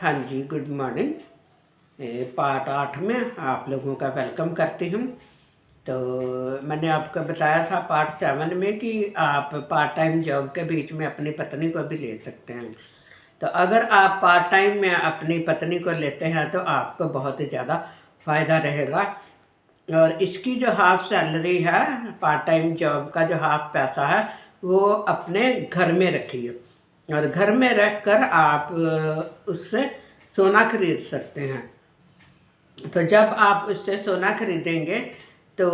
हाँ जी, good morning. Part 8 में आप लोगों का वेलकम करती हूँ। तो मैंने आपको बताया था पार्ट 7 में कि आप पार्ट टाइम जॉब के बीच में अपनी पत्नी को भी ले सकते हैं। तो अगर आप पार्ट टाइम में अपनी पत्नी को लेते हैं तो आपको बहुत ही ज़्यादा फ़ायदा रहेगा। और इसकी जो हाफ़ सैलरी है, पार्ट टाइम जॉब का जो हाफ़ पैसा है, वो अपने घर में रखिए और घर में रख कर आप उससे सोना खरीद सकते हैं। तो जब आप उससे सोना खरीदेंगे तो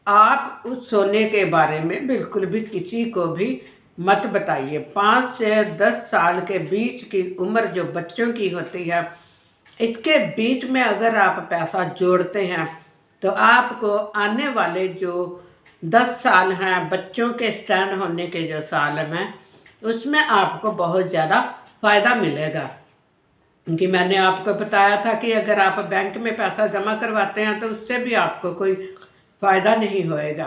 आप उस सोने के बारे में बिल्कुल भी किसी को भी मत बताइए। 5 से 10 साल के बीच की उम्र जो बच्चों की होती है, इसके बीच में अगर आप पैसा जोड़ते हैं तो आपको आने वाले जो 10 साल हैं, बच्चों के स्टैंड होने के जो साल में, उसमें आपको बहुत ज़्यादा फ़ायदा मिलेगा। क्योंकि मैंने आपको बताया था कि अगर आप बैंक में पैसा जमा करवाते हैं तो उससे भी आपको कोई फ़ायदा नहीं होएगा।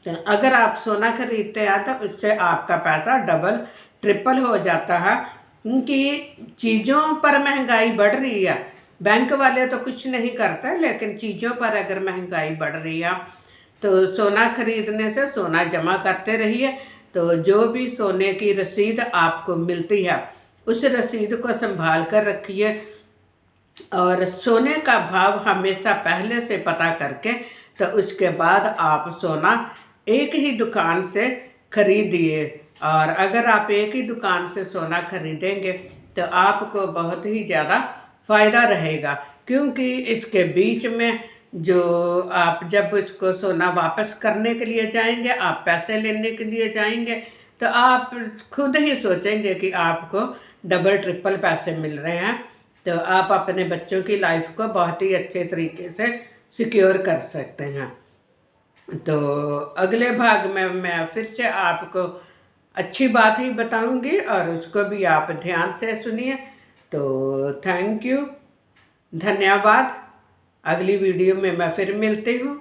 तो अगर आप सोना खरीदते हैं तो उससे आपका पैसा डबल ट्रिपल हो जाता है। क्योंकि चीज़ों पर महंगाई बढ़ रही है, बैंक वाले तो कुछ नहीं करते, लेकिन चीज़ों पर अगर महंगाई बढ़ रही है तो सोना खरीदने से सोना जमा करते रहिए। तो जो भी सोने की रसीद आपको मिलती है उस रसीद को संभाल कर रखिए और सोने का भाव हमेशा पहले से पता करके तो उसके बाद आप सोना एक ही दुकान से खरीदिए। और अगर आप एक ही दुकान से सोना खरीदेंगे तो आपको बहुत ही ज़्यादा फ़ायदा रहेगा। क्योंकि इसके बीच में जो आप जब उसको सोना वापस करने के लिए जाएंगे, आप पैसे लेने के लिए जाएंगे, तो आप खुद ही सोचेंगे कि आपको डबल ट्रिपल पैसे मिल रहे हैं। तो आप अपने बच्चों की लाइफ को बहुत ही अच्छे तरीके से सिक्योर कर सकते हैं। तो अगले भाग में मैं फिर से आपको अच्छी बात ही बताऊंगी और उसको भी आप ध्यान से सुनिए। तो थैंक यू, धन्यवाद। अगली वीडियो में मैं फिर मिलती हूँ।